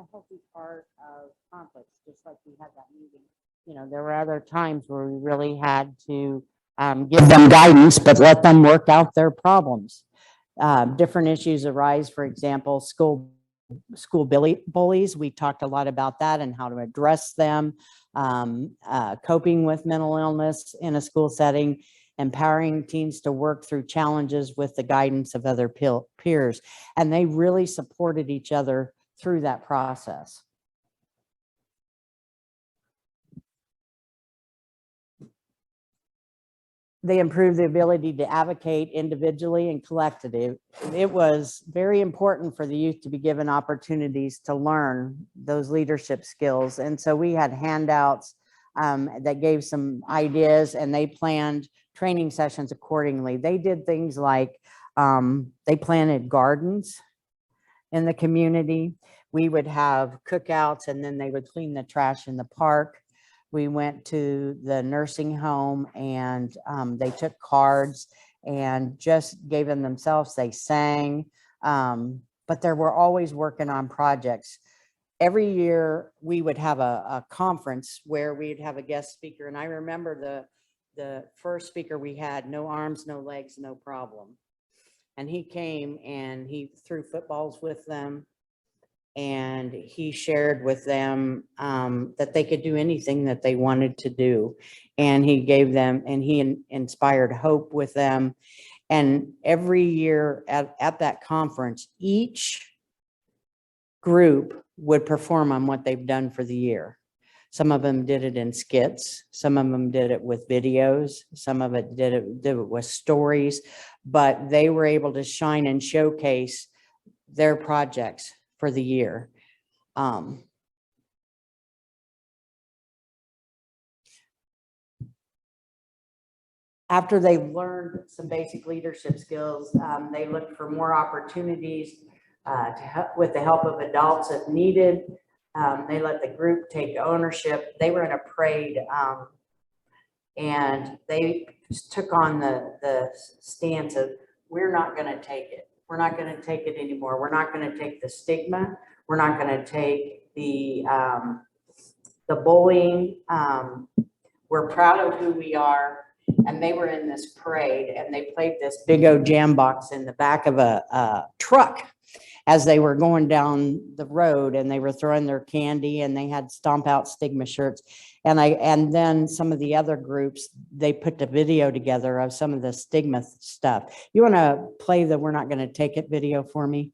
a healthy part of conflicts, just like we had that meeting. You know, there were other times where we really had to give them guidance, but let them work out their problems. Different issues arise, for example, school bullies. We talked a lot about that and how to address them, coping with mental illness in a school setting, empowering teens to work through challenges with the guidance of other peers. And they really supported each other through that process. They improved the ability to advocate individually and collectively. It was very important for the youth to be given opportunities to learn those leadership skills. And so we had handouts that gave some ideas, and they planned training sessions accordingly. They did things like they planted gardens in the community. We would have cookouts, and then they would clean the trash in the park. We went to the nursing home, and they took cards and just gave them themselves. They sang, but they were always working on projects. Every year we would have a conference where we'd have a guest speaker. And I remember the first speaker we had, no arms, no legs, no problem. And he came and he threw footballs with them. And he shared with them that they could do anything that they wanted to do. And he gave them, and he inspired hope with them. And every year at that conference, each group would perform on what they've done for the year. Some of them did it in skits. Some of them did it with videos. Some of it did it with stories. But they were able to shine and showcase their projects for the year. After they learned some basic leadership skills, they looked for more opportunities to help with the help of adults if needed. They let the group take ownership. They were in a parade, and they took on the stance of, we're not going to take it. We're not going to take it anymore. We're not going to take the stigma. We're not going to take the bullying. We're proud of who we are. And they were in this parade, and they played this big old jam box in the back of a truck as they were going down the road, and they were throwing their candy, and they had Stomp Out Stigma shirts. And then some of the other groups, they put the video together of some of the stigma stuff. You want to play the "We're Not Going to Take It" video for me?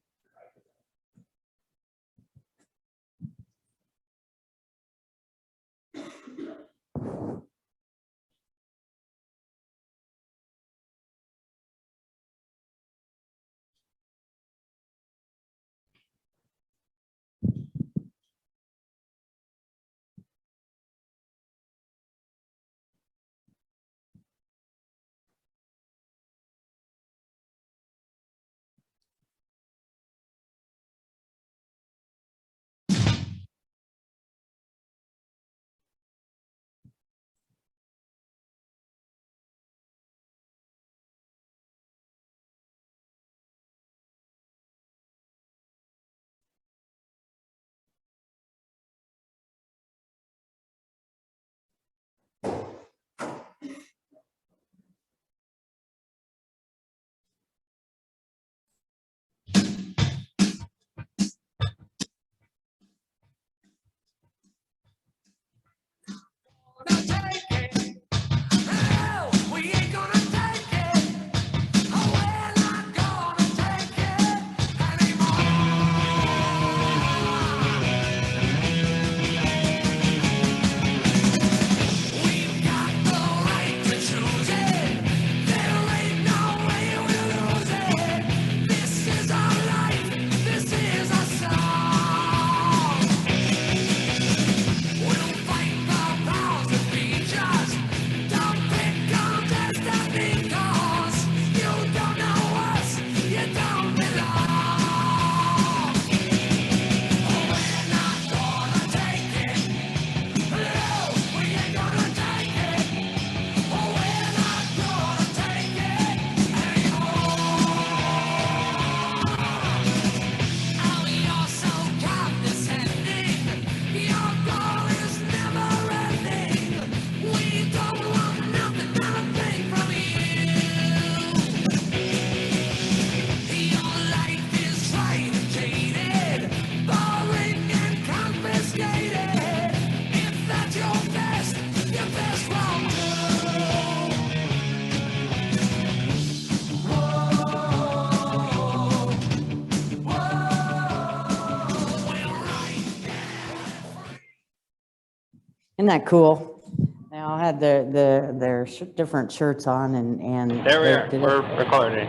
Isn't that cool? They all had their different shirts on and There we they are. did We're it. recording.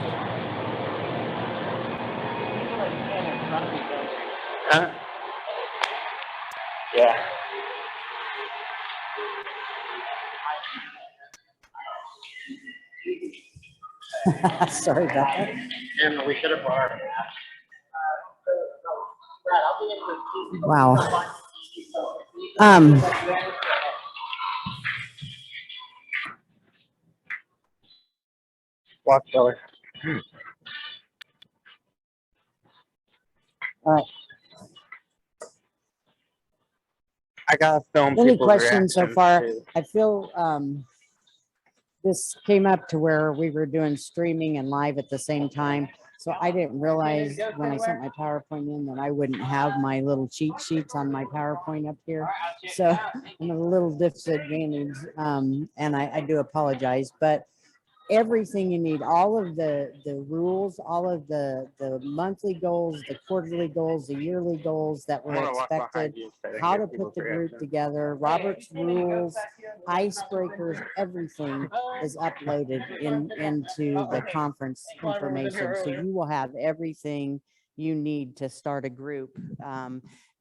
Huh? Yeah. Sorry about that. And we should have brought our Wow. watch color. All right. I gotta film Any people's questions so reactions far? too. I feel this came up to where we were doing streaming and live at the same time. So I didn't realize when I sent my PowerPoint in that I wouldn't have my little cheat sheets on my PowerPoint up here. So I'm at a little disadvantage, and I do apologize, but everything you need, all of the rules, all of the monthly goals, the quarterly goals, the yearly goals that were expected, how to put the group together, Robert's rules, icebreakers, everything is uploaded into the conference information. So you will have everything you need to start a group,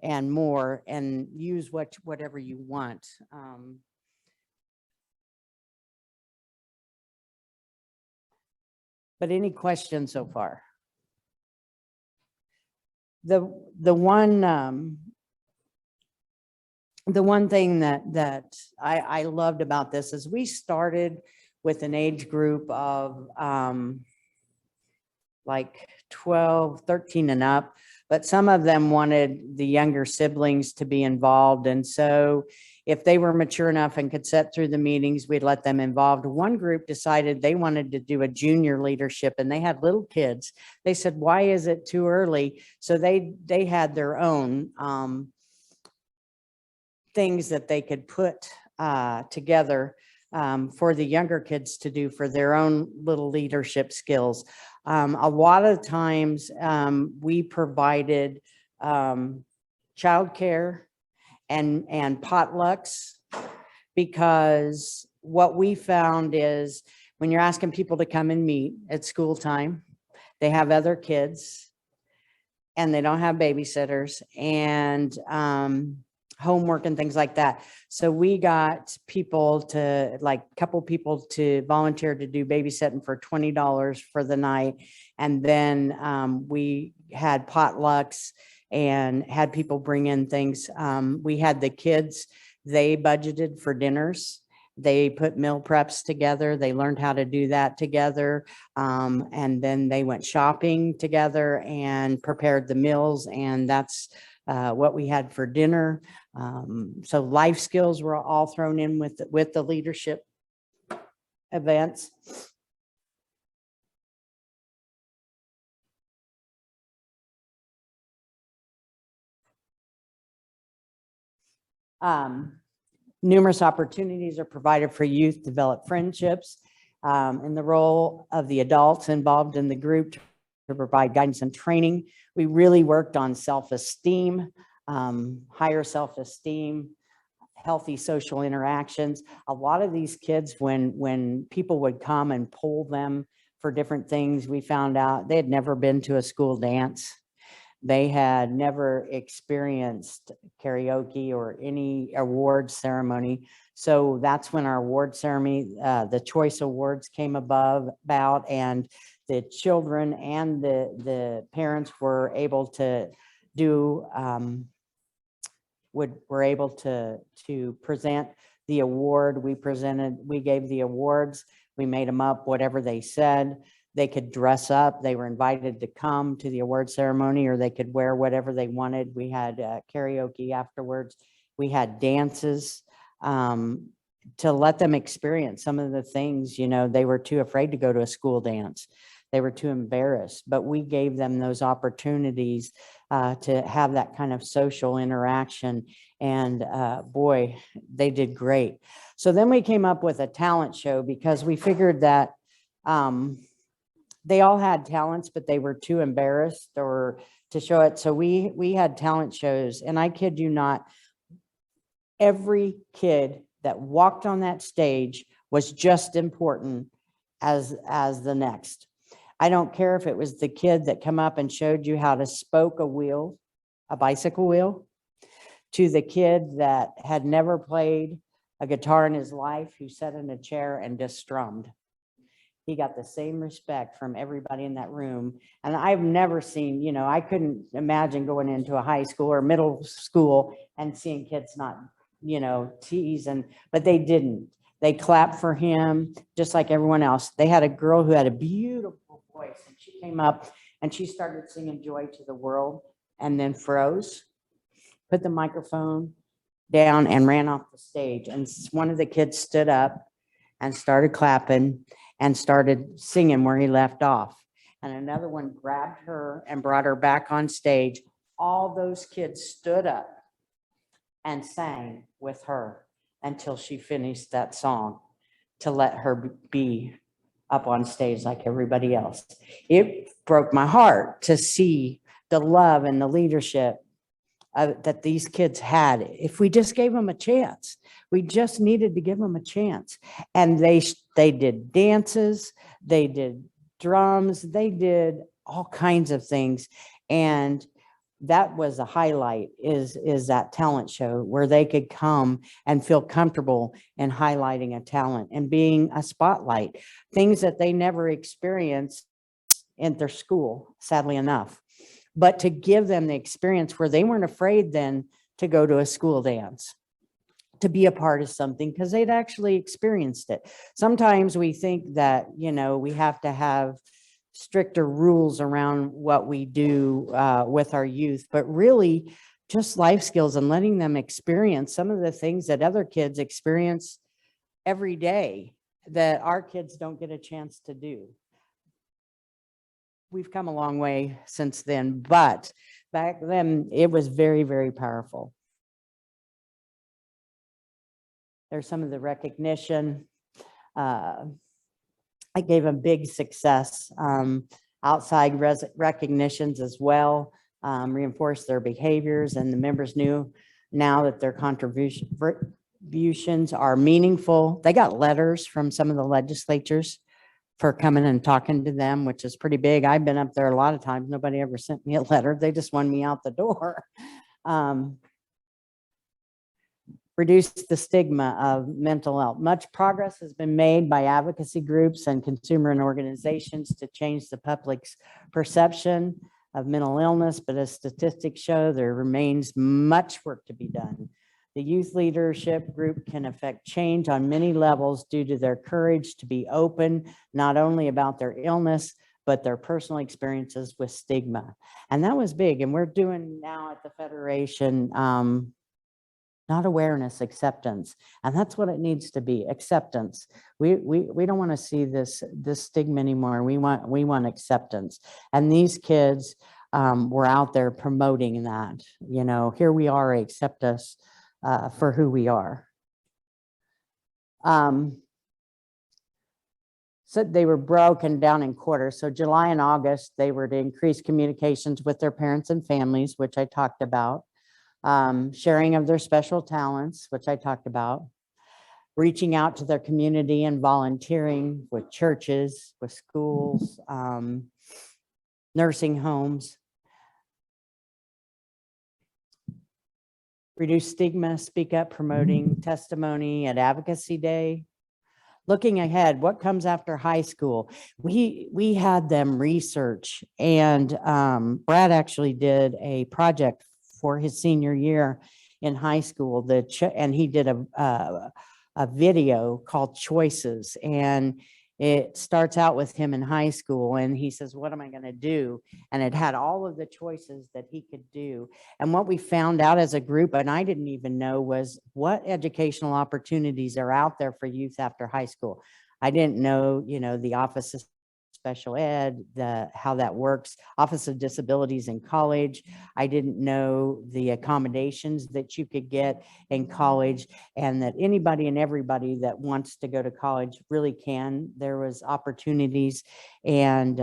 and more, and use whatever you want. But any questions so far? The one thing that I loved about this is we started with an age group of like 12, 13 and up, but some of them wanted the younger siblings to be involved. And so if they were mature enough and could sit through the meetings, we'd let them involved. One group decided they wanted to do a junior leadership and they had little kids. They said, why is it too early? So they had their own things that they could put together for the younger kids to do for their own little leadership skills. A lot of times we provided childcare and potlucks, because what we found is when you're asking people to come and meet at school time, they have other kids and they don't have babysitters and homework and things like that. So we got people to, like a couple people to volunteer to do babysitting for $20 for the night. And then we had potlucks and had people bring in things. We had the kids, they budgeted for dinners. They put meal preps together. They learned how to do that together. And then they went shopping together and prepared the meals. And that's what we had for dinner. So life skills were all thrown in with the leadership events. Numerous opportunities are provided for youth to develop friendships, in the role of the adults involved in the group to provide guidance and training. We really worked on self-esteem, higher self-esteem, healthy social interactions. A lot of these kids, when people would come and pull them for different things, we found out they had never been to a school dance. They had never experienced karaoke or any award ceremony. So that's when our award ceremony, the choice awards came about, and the children and the parents were able to do, were able to present the award. We gave the awards, we made them up, whatever they said. They could dress up. They were invited to come to the award ceremony, or they could wear whatever they wanted. We had karaoke afterwards. We had dances to let them experience some of the things. They were too afraid to go to a school dance. They were too embarrassed, but we gave them those opportunities to have that kind of social interaction. And boy, they did great. So then we came up with a talent show, because we figured that they all had talents, but they were too embarrassed or to show it. So we had talent shows, and I kid you not, Every kid that walked on that stage was just important as the next. I don't care if it was the kid that come up and showed you how to spoke a bicycle wheel, to the kid that had never played a guitar in his life, who sat in a chair and just strummed. He got the same respect from everybody in that room. And I've never seen, you know, I couldn't imagine going into a high school or middle school and seeing kids not, you know, tease, but they didn't. They clapped for him just like everyone else. They had a girl who had a beautiful voice, and she came up and she started singing Joy to the World, and then froze, put the microphone down and ran off the stage. And one of the kids stood up and started clapping and started singing where he left off. And another one grabbed her and brought her back on stage. All those kids stood up and sang with her until she finished that song, to let her be up on stage like everybody else. It broke my heart to see the love and the leadership that these kids had. If we just gave them a chance, we just needed to give them a chance. And they did dances, they did drums, they did all kinds of things. And that was a highlight, is that talent show where they could come and feel comfortable in highlighting a talent and being a spotlight, things that they never experienced in their school, sadly enough. But to give them the experience where they weren't afraid then to go to a school dance, to be a part of something, because they'd actually experienced it. Sometimes we think that, you know, we have to have stricter rules around what we do with our youth, but really just life skills and letting them experience some of the things that other kids experience every day that our kids don't get a chance to do. We've come a long way since then, but back then it was very, very powerful. There's some of the recognition. I gave them big success. Outside recognitions as well, reinforced their behaviors, and the members knew now that their contributions are meaningful. They got letters from some of the legislatures for coming and talking to them, which is pretty big. I've been up there a lot of times. Nobody ever sent me a letter. They just wanted me out the door. Reduce the stigma of mental health. Much progress has been made by advocacy groups and consumer and organizations to change the public's perception of mental illness, but as statistics show, there remains much work to be done. The youth leadership group can affect change on many levels due to their courage to be open, not only about their illness, but their personal experiences with stigma. And that was big. And we're doing now at the Federation, not awareness, acceptance. And that's what it needs to be, acceptance. We don't want to see this stigma anymore. We want acceptance. And these kids were out there promoting that, you know, here we are, accept us for who we are. So they were broken down in quarters. So July and August, they were to increase communications with their parents and families, which I talked about. Sharing of their special talents, which I talked about, reaching out to their community and volunteering with churches, with schools, nursing homes. Reduce stigma, speak up, promoting testimony at Advocacy Day. Looking ahead, what comes after high school? We had them research, and Brad actually did a project for his senior year in high school, and he did a video called Choices, and it starts out with him in high school, and he says, what am I going to do? And it had all of the choices that he could do. And what we found out as a group, and I didn't even know, was what educational opportunities are out there for youth after high school. I didn't know, you know, the Office of Special Ed, how that works, Office of Disabilities in college. I didn't know the accommodations that you could get in college, and that anybody and everybody that wants to go to college really can. There was opportunities, and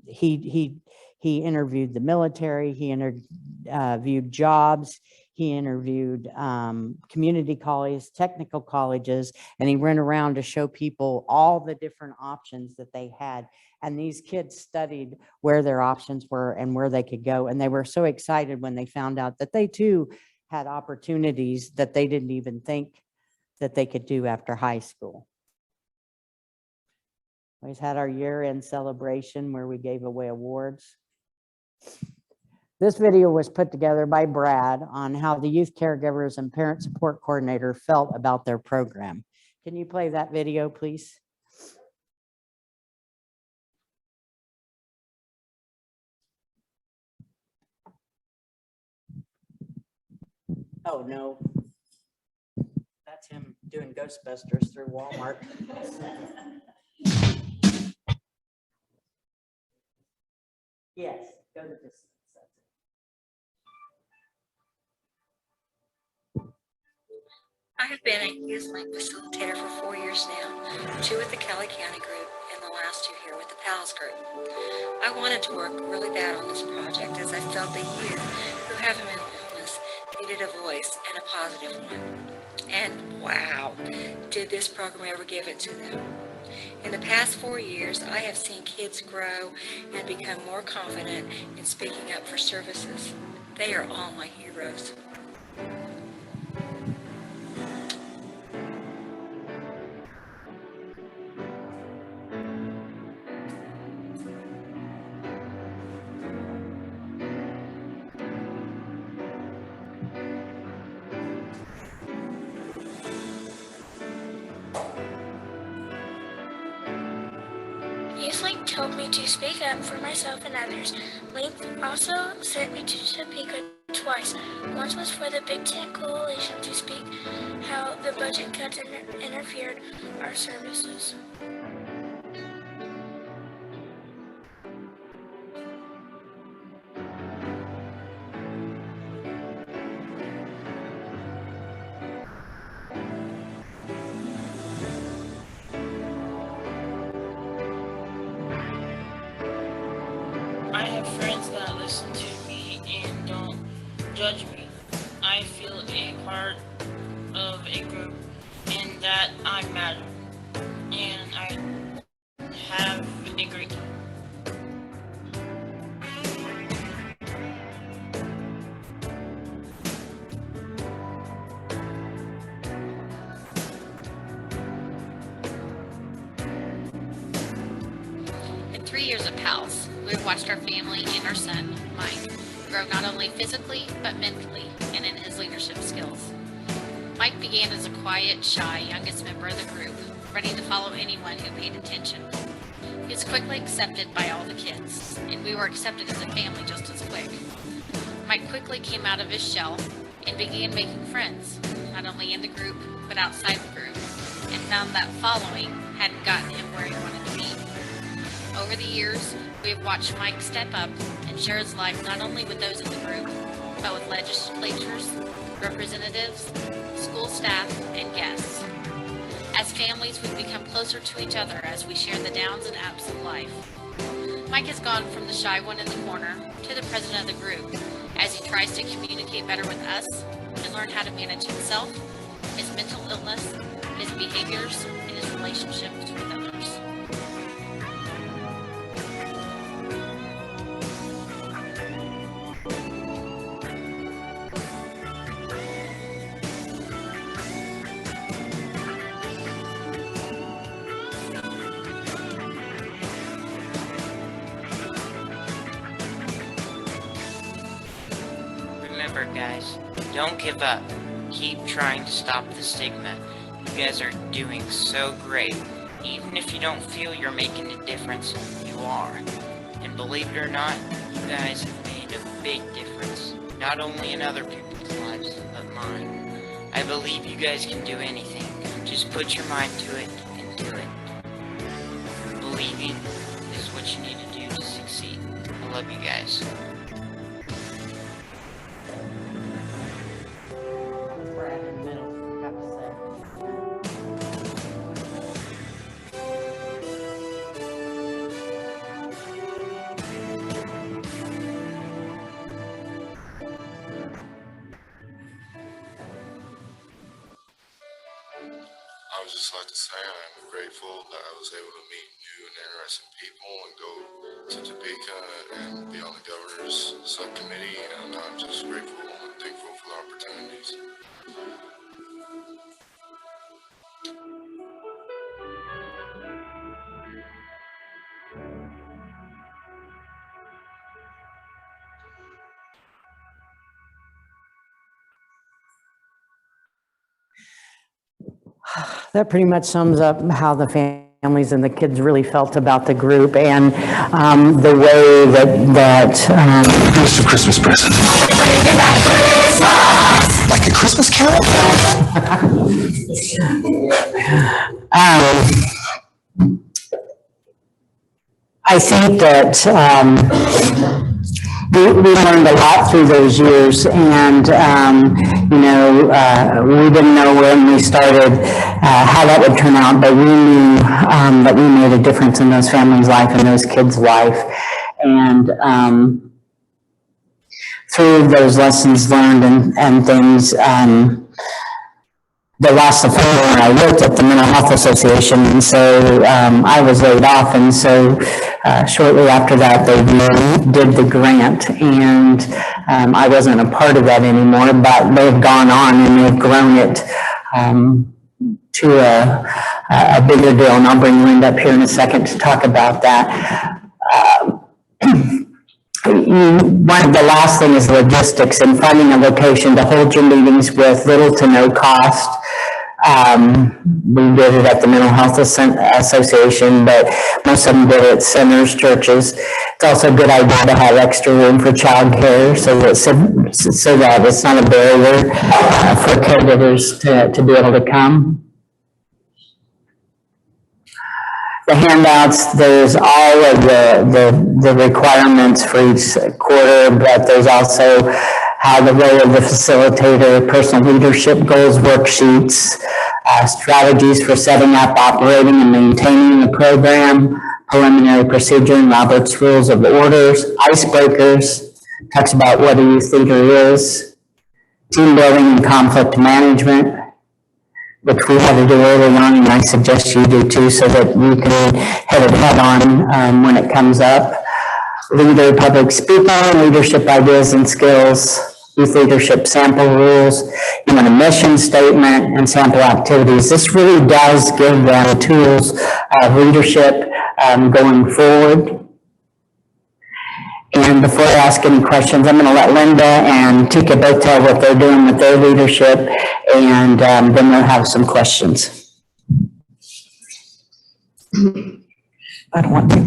he interviewed the military, he interviewed jobs, He interviewed community colleges, technical colleges, and he went around to show people all the different options that they had. And these kids studied where their options were and where they could go. And they were so excited when they found out that they too had opportunities that they didn't even think that they could do after high school. We had our year-end celebration where we gave away awards. This video was put together by Brad on how the youth caregivers and parent support coordinator felt about their program. Can you play that video, please? Oh, no. That's him doing Ghostbusters through Walmart. Yes, go to this. I have been a Youth Link facilitator for 4 years now, 2 with the Kelly County group and the last 2 here with the PALS group. I wanted to work really bad on this project as I felt the youth who have a mental illness needed a voice and a positive one. And wow, did this program ever give it to them. In the past 4 years, I have seen kids grow and become more confident in speaking up for services. They are all my heroes. Youth Link told me to speak up for myself and others. Link also sent me to Topeka twice. Once was for the Big Tent Coalition to speak how the budget cuts interfered our services. I have friends that listen to me and don't judge me. I feel a part of a group and that I matter. And I have a great time. In 3 years of PALS, we've watched our family and our son, Mike, grow not only physically, but mentally and in his leadership skills. Mike began as a quiet, shy, youngest member of the group, ready to follow anyone who paid attention. He was quickly accepted by all the kids, and we were accepted as a family just as quick. Mike quickly came out of his shell and began making friends, not only in the group, but outside the group, and found that following hadn't gotten him where he wanted to be. Over the years, we have watched Mike step up and share his life not only with those in the group, but with legislators, representatives, school staff, and guests. As families, we've become closer to each other as we share the downs and ups of life. Mike has gone from the shy one in the corner to the president of the group as he tries to communicate better with us and learn how to manage himself, his mental illness, his behaviors, and his relationships with others. Remember, guys, don't give up. Keep trying to stop the stigma. You guys are doing so great. Even if you don't feel you're making a difference, you are. And believe it or not, you guys have made a big difference. Not only in other people's lives, but mine. I believe you guys can do anything. Just put your mind to it and do it. Believing is what you need to do to succeed. I love you guys. Brad in the middle, I have to say. would just like to say I'm grateful that I was able to meet new and interesting people and go to Topeka and be on the governor's subcommittee, and I'm just grateful and thankful for the opportunities. That pretty much sums up how the families and the kids really felt about the group, and the way that Here's your Christmas present. Like a Christmas carol? I think that we learned a lot through those years, and we didn't know when we started how that would turn out, but we knew that we made a difference in those families' life and those kids' life. And through those lessons learned and things, they lost the family when I worked at the Mental Health Association, and so I was laid off, and so shortly after that they did the grant, and I wasn't a part of that anymore, but they've gone on and they've grown it to a bigger deal, and I'll bring Linda up here in a second to talk about that. One of the last thing is logistics and finding a location to hold your meetings with little to no cost. We did it at the Mental Health Association, but most of them did it at centers, churches. It's also a good idea to have extra room for childcare so that it's not a barrier for caregivers to be able to come. The handouts, there's all of the requirements for each quarter, but there's also how the role of the facilitator, personal leadership goals, worksheets, strategies for setting up, operating, and maintaining the program, preliminary procedure and Robert's Rules of Orders, icebreakers, talks about what a youth leader is, team building and conflict management, which we had to do early on, and I suggest you do too, so that you can hit it head on when it comes up. Leader public speaking, leadership ideas and skills, youth leadership sample rules, a mission statement, and sample activities. This really does give them tools of leadership going forward. And before I ask any questions, I'm going to let Linda and Tika both tell what they're doing with their leadership, and then we'll have some questions. I don't want to.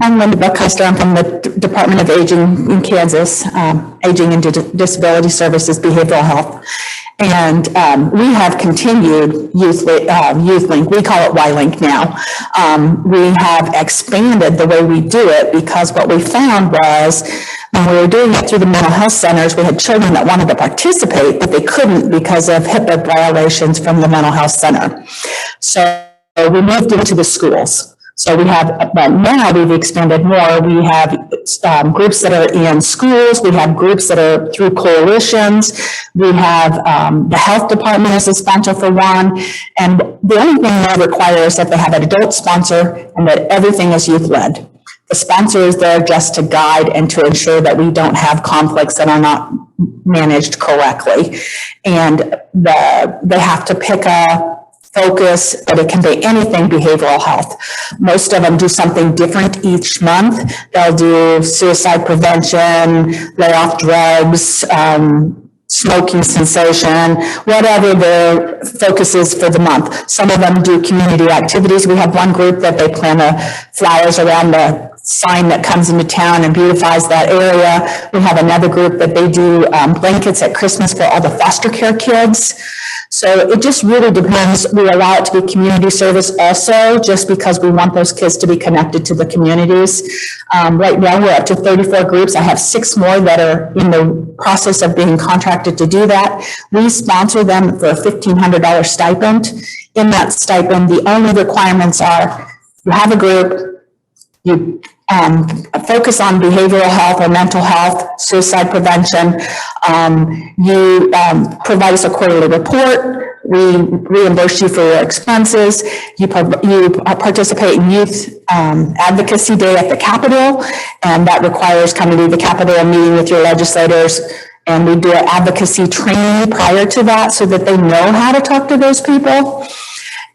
I'm Linda Buckhuster. I'm from the Department of Aging in Kansas, Aging and Disability Services, Behavioral Health. And we have continued YouthLink. We call it YLink now. We have expanded the way we do it, because what we found was when we were doing it through the mental health centers, we had children that wanted to participate, but they couldn't because of HIPAA violations from the mental health center. So we moved into the schools. So we have, but now we've expanded more. We have groups that are in schools. We have groups that are through coalitions. We have the health department as a sponsor for one. And the only thing they require is that they have an adult sponsor and that everything is youth-led. The sponsor is there just to guide and to ensure that we don't have conflicts that are not managed correctly. And they have to pick a focus, but it can be anything behavioral health. Most of them do something different each month. They'll do suicide prevention, lay off drugs, smoking cessation, whatever their focus is for the month. Some of them do community activities. We have one group that they plant flowers around the sign that comes into town and beautifies that area. We have another group that they do blankets at Christmas for all the foster care kids. So it just really depends. We allow it to be community service also, just because we want those kids to be connected to the communities. Right now we're up to 34 groups. I have 6 more that are in the process of being contracted to do that. We sponsor them for a $1,500 stipend. In that stipend, the only requirements are you have a group, you focus on behavioral health or mental health, suicide prevention. You provide us a quarterly report. We reimburse you for your expenses. You participate in youth advocacy day at the Capitol, and that requires coming to the Capitol and meeting with your legislators. And we do an advocacy training prior to that so that they know how to talk to those people.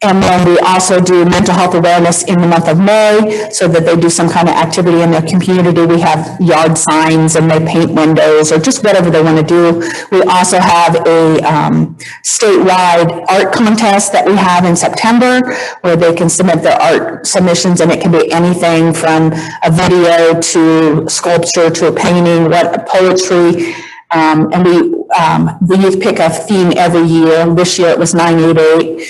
And then we also do mental health awareness in the month of May so that they do some kind of activity in their community. We have yard signs and they paint windows or just whatever they want to do. We also have a statewide art contest that we have in September where they can submit their art submissions, and it can be anything from a video to sculpture to a painting, poetry. And the youth pick a theme every year. This year it was 988.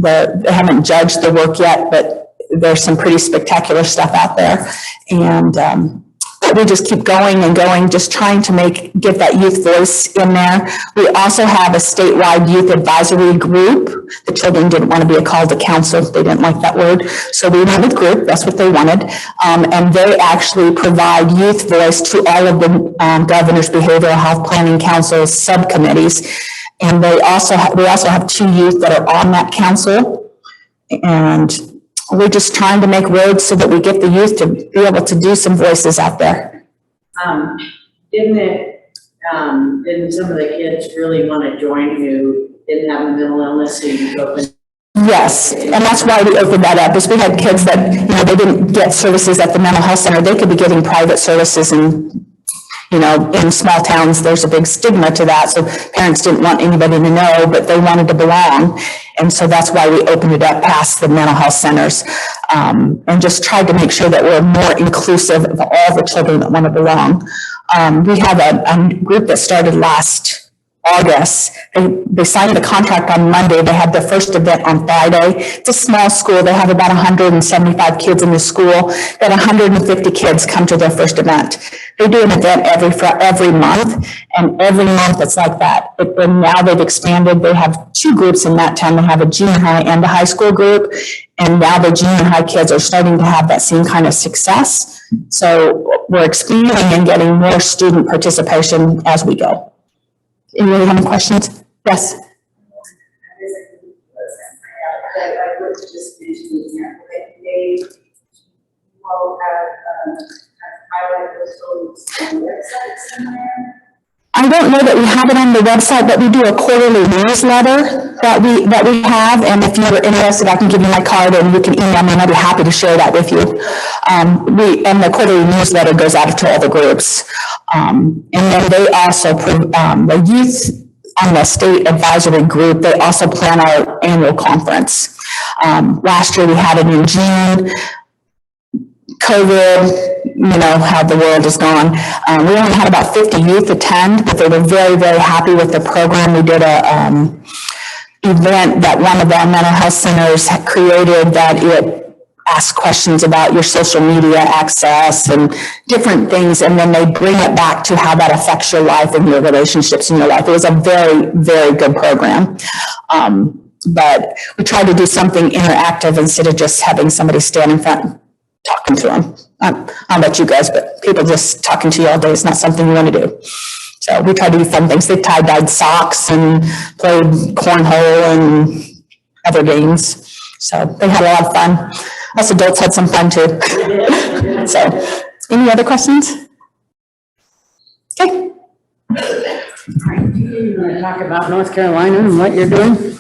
They haven't judged the work yet, but there's some pretty spectacular stuff out there. And we just keep going and going, just trying to get that youth voice in there. We also have a statewide youth advisory group. The children didn't want to be called a council. They didn't like that word. So we went with group. That's what they wanted. And they actually provide youth voice to all of the Governor's Behavioral Health Planning Council subcommittees. And we also have 2 youth that are on that council. And we're just trying to make roads so that we get the youth to be able to do some voices out there. Didn't some of the kids really want to join who didn't have a mental illness, so you opened? Yes, and that's why we opened that up, is we had kids that, they didn't get services at the mental health center. They could be getting private services, and in small towns, there's a big stigma to that. So parents didn't want anybody to know, but they wanted to belong. And so that's why we opened it up past the mental health centers, and just tried to make sure that we're more inclusive of all the children that want to belong. We have a group that started last August. They signed the contract on Monday. They had their first event on Friday. It's a small school. They have about 175 kids in the school. Then 150 kids come to their first event. They do an event every month, and every month it's like that. And now they've expanded. They have 2 groups in that town. They have a junior high and a high school group, and now the junior high kids are starting to have that same kind of success. So we're expanding and getting more student participation as we go. Anybody have any questions? Yes. I don't know that we have it on the website, but we do a quarterly newsletter that we have. And if you're interested, I can give you my card and you can email me, and I'd be happy to share that with you. And the quarterly newsletter goes out to all the groups. And then they also, the youth on the state advisory group, they also plan our annual conference. Last year we had it in June. COVID, how the world is gone. We only had about 50 youth attend, but they were very, very happy with the program. We did a event that one of our mental health centers had created, that it ask questions about your social media access and different things, and then they bring it back to how that affects your life and your relationships in your life. It was a very, very good program. But we tried to do something interactive instead of just having somebody stand in front and talking to them. I don't know about you guys, but people just talking to you all day is not something you want to do. So we tried to do fun things. They tie-dyed socks and played cornhole and other games. So they had a lot of fun. Us adults had some fun too. So, any other questions? Okay. You want to talk about North Carolina and what you're doing?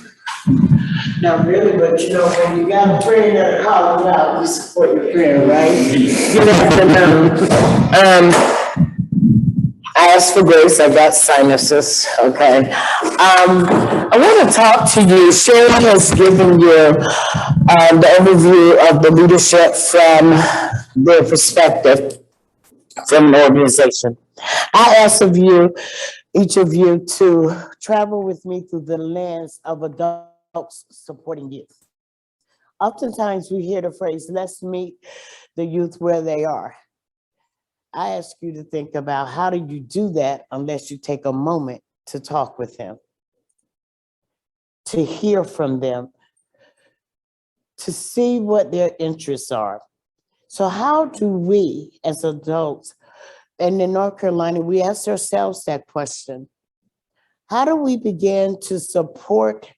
Not really, but when you got a friend at a college out, you support your friend, right? Good afternoon. I asked for grace, I got sinuses, okay? I want to talk to you. Sharon has given you the overview of the leadership from their perspective from the organization. I ask of you, each of you, to travel with me through the lens of adults supporting youth. Oftentimes we hear the phrase, let's meet the youth where they are. I ask you to think about, how do you do that unless you take a moment to talk with them, to hear from them, to see what their interests are. So how do we as adults, and in North Carolina, we ask ourselves that question, how do we begin to support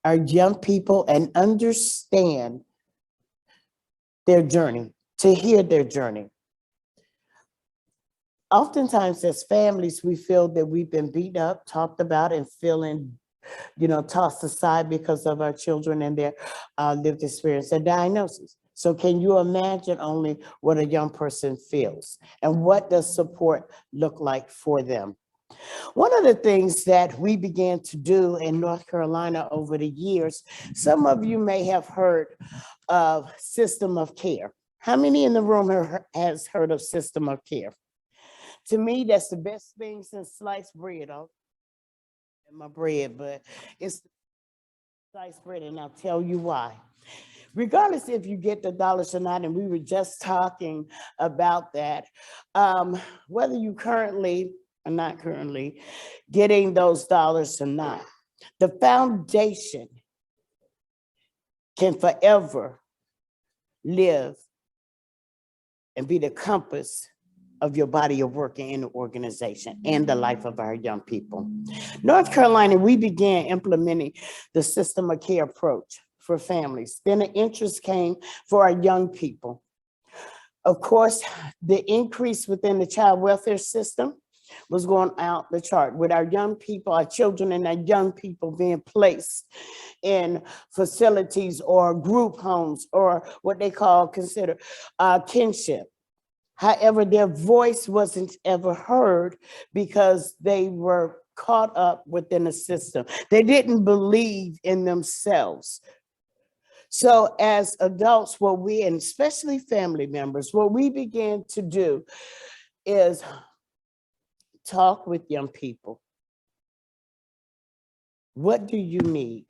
our young people and understand their journey, to hear their journey. Oftentimes as families, we feel that we've been beat up, talked about, and feeling, tossed aside because of our children and their lived experience and diagnosis. So can you imagine only what a young person feels? And what does support look like for them? One of the things that we began to do in North Carolina over the years, some of you may have heard of system of care. How many in the room has heard of system of care? To me, that's the best thing since sliced bread. I'll my bread, but it's sliced bread, and I'll tell you why. Regardless if you get the dollars or not, and we were just talking about that, whether you currently or not currently getting those dollars or not, the foundation can forever live and be the compass of your body of work in the organization and the life of our young people. North Carolina, we began implementing the system of care approach for families. Then the interest came for our young people. Of course, the increase within the child welfare system was going out the chart with our young people, our children and our young people being placed in facilities or group homes or what they consider kinship. However, their voice wasn't ever heard because they were caught up within the system. They didn't believe in themselves. So as adults, what we, and especially family members, what we began to do is talk with young people. What do you need?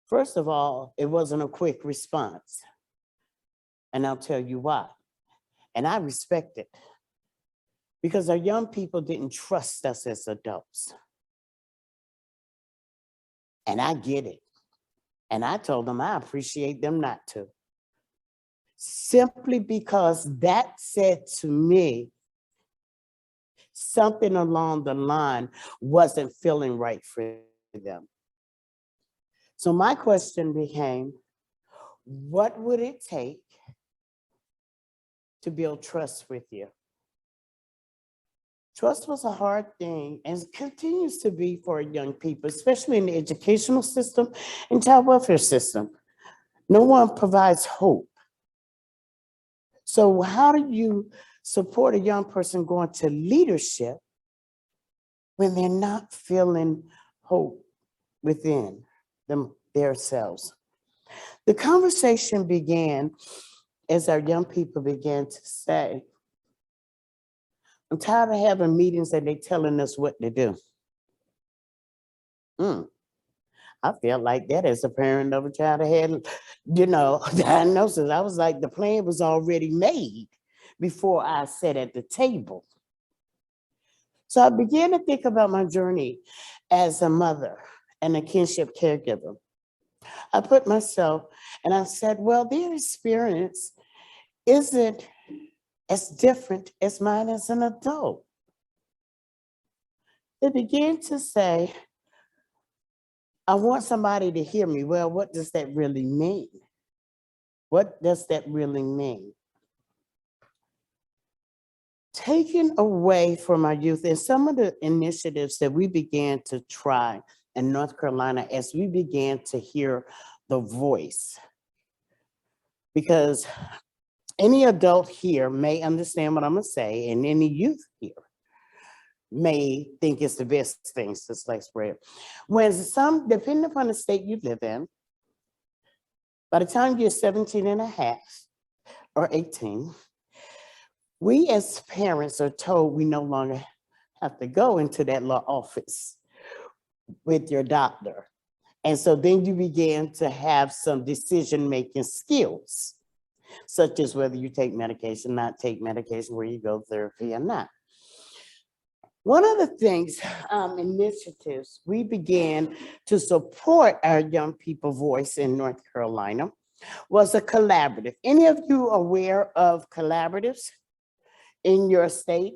First of all, it wasn't a quick response. And I'll tell you why. And I respect it because our young people didn't trust us as adults. And I get it. And I told them I appreciate them not to. Simply because that said to me, something along the line wasn't feeling right for them. So my question became, what would it take to build trust with you? Trust was a hard thing and continues to be for young people, especially in the educational system and child welfare system. No one provides hope. So how do you support a young person going to leadership when they're not feeling hope within themselves? The conversation began as our young people began to say, I'm tired of having meetings and they telling us what to do. I felt like that as a parent of a child that had, diagnosis. I was like, the plan was already made before I sat at the table. So I began to think about my journey as a mother and a kinship caregiver. I put myself and I said, well, their experience isn't as different as mine as an adult. They began to say, I want somebody to hear me. Well, what does that really mean? What does that really mean? Taken away from our youth and some of the initiatives that we began to try in North Carolina as we began to hear the voice. Because any adult here may understand what I'm gonna say, and any youth here may think it's the best thing to slice bread. When some, depending upon the state you live in, by the time you're 17 and a half or 18, we as parents are told we no longer have to go into that law office with your doctor. And so then you begin to have some decision-making skills, such as whether you take medication, not take medication, where you go therapy or not. One of the things, initiatives we began to support our young people voice in North Carolina was a collaborative. Any of you aware of collaboratives in your state?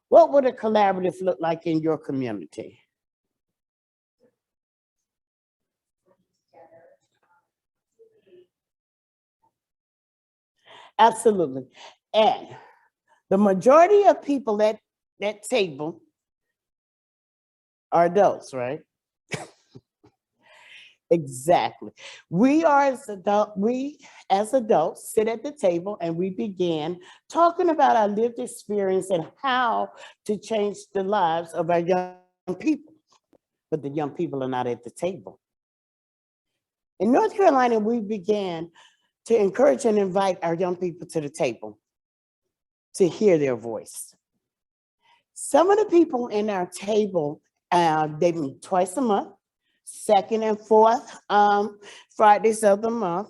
What would a collaborative look like in your community? Absolutely. And the majority of people at that table are adults, right? Exactly. We as adults sit at the table and we began talking about our lived experience and how to change the lives of our young people. But the young people are not at the table. In North Carolina, we began to encourage and invite our young people to the table to hear their voice. Some of the people in our table, they meet twice a month, second and fourth Fridays of the month.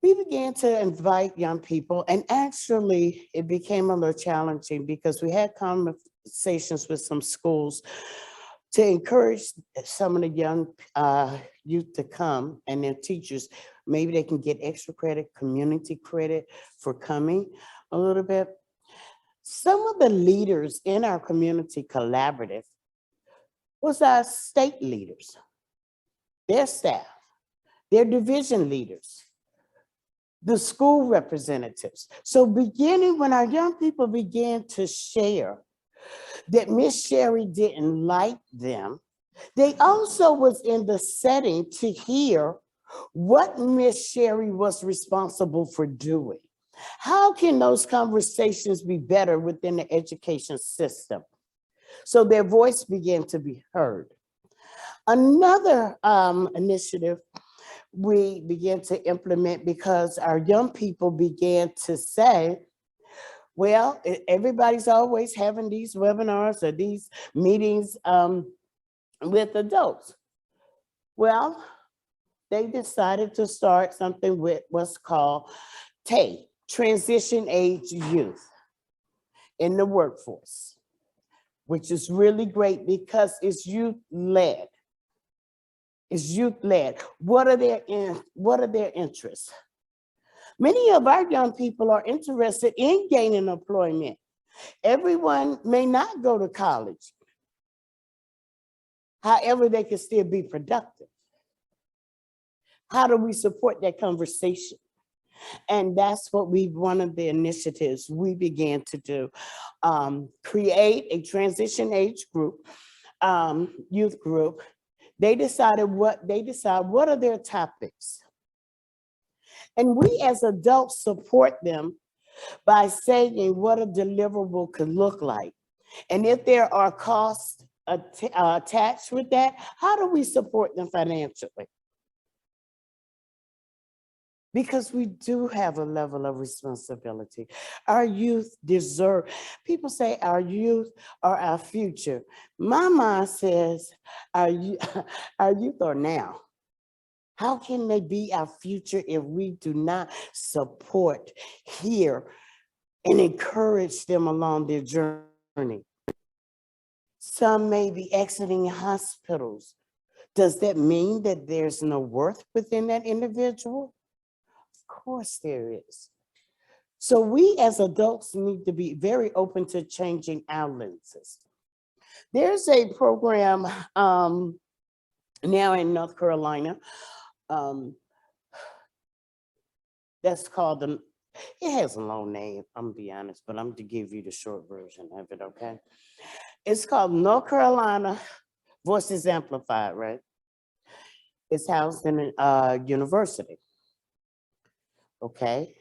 We began to invite young people, and actually it became a little challenging because we had conversations with some schools to encourage some of the young youth to come and their teachers. Maybe they can get extra credit, community credit for coming a little bit. Some of the leaders in our community collaborative was our state leaders, their staff, their division leaders, the school representatives. So beginning when our young people began to share that Miss Sherry didn't like them, they also was in the setting to hear what Miss Sherry was responsible for doing. How can those conversations be better within the education system? So their voice began to be heard. Another initiative we began to implement because our young people began to say, well, everybody's always having these webinars or these meetings with adults. Well, they decided to start something with what's called TAY, Transition Age Youth in the workforce, which is really great because it's youth-led. It's youth-led. What are their interests? Many of our young people are interested in gaining employment. Everyone may not go to college. However, they can still be productive. How do we support that conversation? And that's what one of the initiatives we began to do. Create a transition age group, youth group. They decide what are their topics. And we as adults support them by saying what a deliverable could look like. And if there are costs attached with that, how do we support them financially? Because we do have a level of responsibility. Our youth deserve, people say our youth are our future. My mind says our youth are now. How can they be our future if we do not support, hear, and encourage them along their journey? Some may be exiting hospitals. Does that mean that there's no worth within that individual? Of course there is. So we as adults need to be very open to changing our lenses. There's a program now in North Carolina that's called it has a long name, I'm gonna be honest, but I'm to give you the short version of it, okay? It's called North Carolina Voices Amplified, right? It's housed in a university, okay?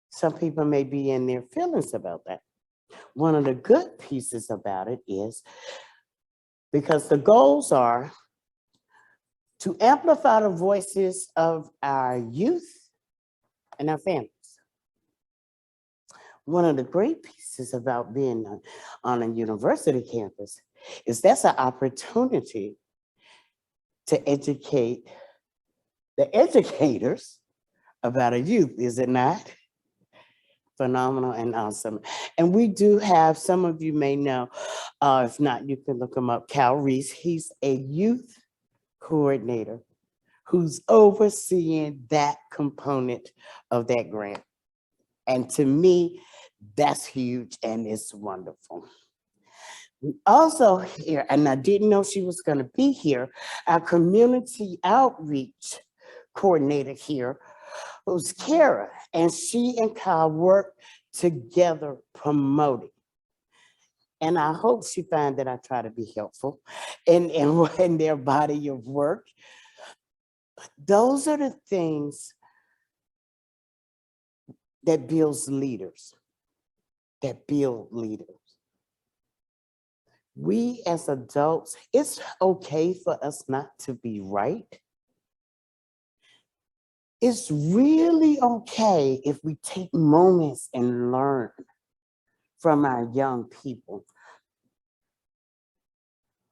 Some people may be in their feelings about that. One of the good pieces about it is because the goals are to amplify the voices of our youth and our families. One of the great pieces about being on a university campus is that's an opportunity to educate the educators about a youth, is it not? Phenomenal and awesome. And we do have, some of you may know, if not, you can look him up, Cal Reese. He's a youth coordinator who's overseeing that component of that grant. And to me, that's huge and it's wonderful. We also here, and I didn't know she was going to be here, our community outreach coordinator here, who's Kara, and she and Kyle work together promoting. And I hope she finds that I try to be helpful in their body of work. Those are the things that builds leaders, that build leaders. We as adults, it's okay for us not to be right. It's really okay if we take moments and learn from our young people.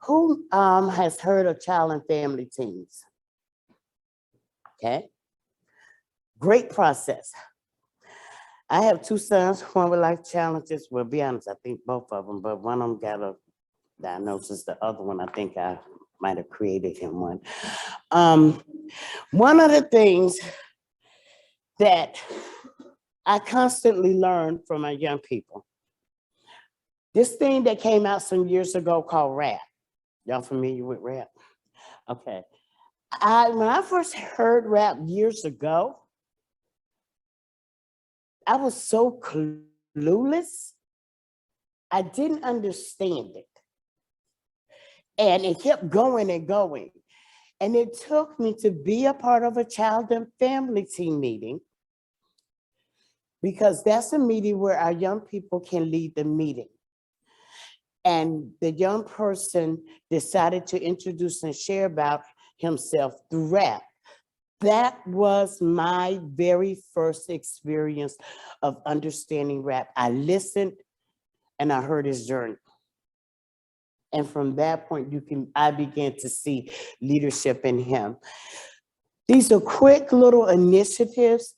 Who has heard of child and family teams? Okay, great process. I have two sons, one with life challenges. Well, be honest, I think both of them, but one of them got a diagnosis. The other one, I think I might have created him one. One of the things that I constantly learn from my young people, this thing that came out some years ago called rap. Y'all familiar with rap? Okay. When I first heard rap years ago, I was so clueless. I didn't understand it. And it kept going and going. And it took me to be a part of a child and family team meeting, because that's a meeting where our young people can lead the meeting. And the young person decided to introduce and share about himself through rap. That was my very first experience of understanding rap. I listened and I heard his journey. And from that point, I began to see leadership in him. These are quick little initiatives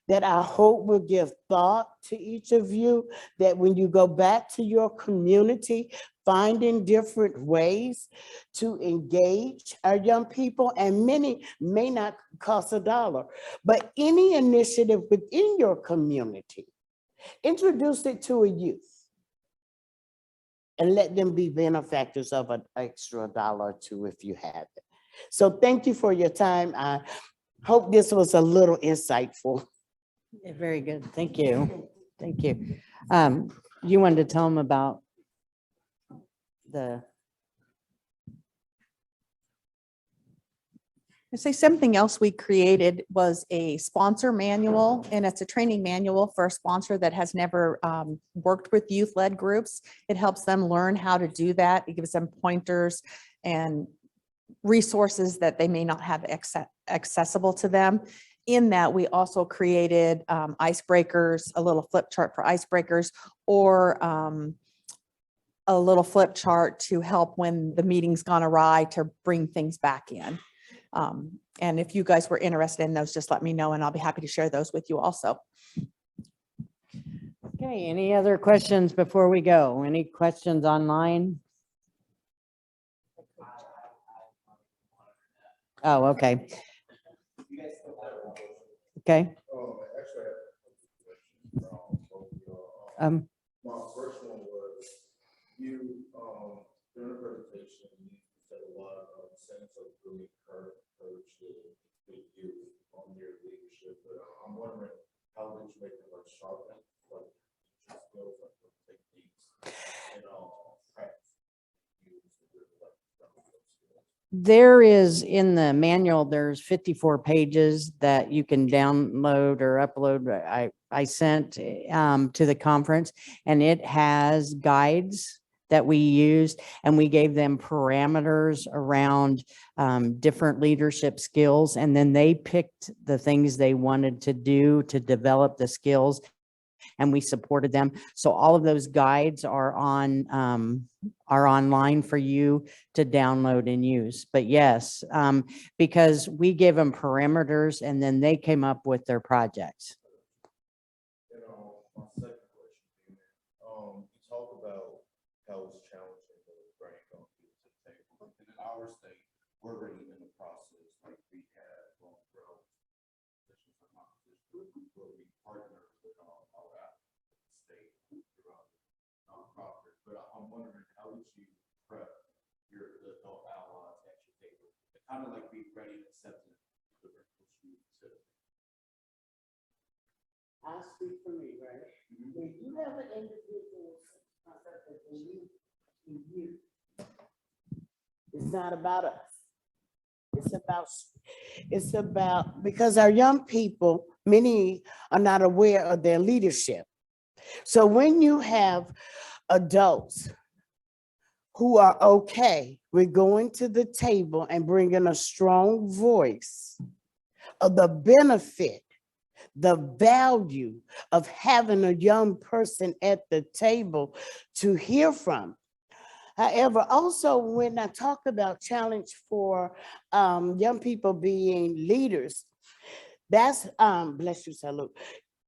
that I hope will give thought to each of you, that when you go back to your community, finding different ways to engage our young people, and many may not cost $1, but any initiative within your community, introduce it to a youth and let them be benefactors of an extra $1 or $2 if you have it. So thank you for your time. I hope this was a little insightful. Yeah, very good. Thank you. Thank you. You wanted to tell them about the. I say something else we created was a sponsor manual, and it's a training manual for a sponsor that has never worked with youth-led groups. It helps them learn how to do that. It gives them pointers and resources that they may not have accessible to them. In that, we also created icebreakers, a little flip chart for icebreakers, or a little flip chart to help when the meeting's gone awry to bring things back in. And if you guys were interested in those, just let me know and I'll be happy to share those with you also. Okay, any other questions before we go? Any questions online? Oh, okay. Okay. My first one was you, during the presentation, you said a lot of sense of really encourage you on your leadership, but I'm wondering how did you make them like sharpen, like skills, like techniques, and practice use to really like develop those skills? There is in the manual, there's 54 pages that you can download or upload. I sent to the conference, and it has guides that we used, and we gave them parameters around different leadership skills. And then they picked the things they wanted to do to develop the skills, and we supported them. So all of those guides are online for you to download and use. But yes, because we gave them parameters and then they came up with their projects. My second question, you talk about how it's challenging to bring young people to the table. And in our state, we're already in the process, like we have grown positions of my position, where we partner with our state throughout nonprofit. But I'm wondering, how would you prep the adult allies at your table to kind of like be ready and accepting the different issues speak for me, right? When you have an individual concept that believes in you, it's not about us. It's about, because our young people, many are not aware of their leadership. So when you have adults who are okay with going to the table and bringing a strong voice of the benefit, the value of having a young person at the table to hear from. However, also when I talk about challenge for young people being leaders, that's, bless you, salute.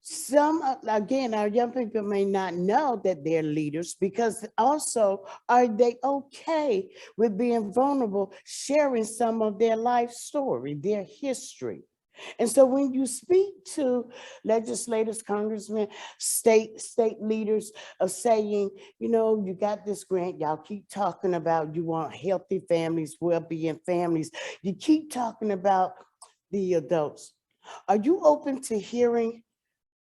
Some, again, our young people may not know that they're leaders, because also, are they okay with being vulnerable, sharing some of their life story, their history? And so when you speak to legislators, congressmen, state leaders of saying, you know, you got this grant, y'all keep talking about you want healthy families, well-being families. You keep talking about the adults. Are you open to hearing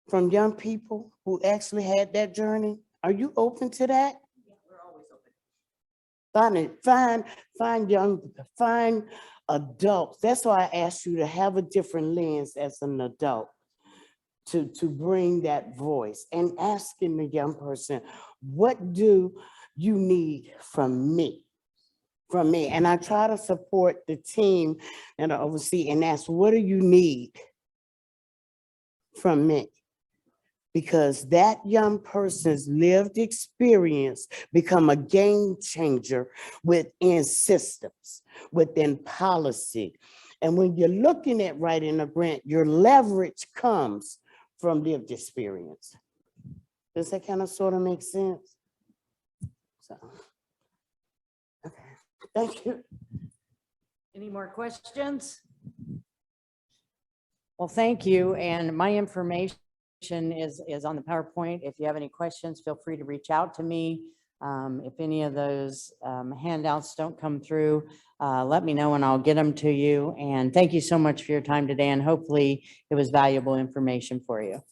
from young people who actually had that journey? Are you open to that? Yeah, we're always open. Find adults. That's why I asked you to have a different lens as an adult, to bring that voice and asking the young person, what do you need from me? And I try to support the team that I oversee and ask, what do you need from me? Because that young person's lived experience become a game changer within systems, within policy. And when you're looking at writing a grant, your leverage comes from lived experience. Does that kind of sort of make sense? So, okay, thank you. Any more questions? Well, thank you. And my information is on the PowerPoint. If you have any questions, feel free to reach out to me. If any of those handouts don't come through, let me know and I'll get them to you. And thank you so much for your time today. And hopefully it was valuable information for you.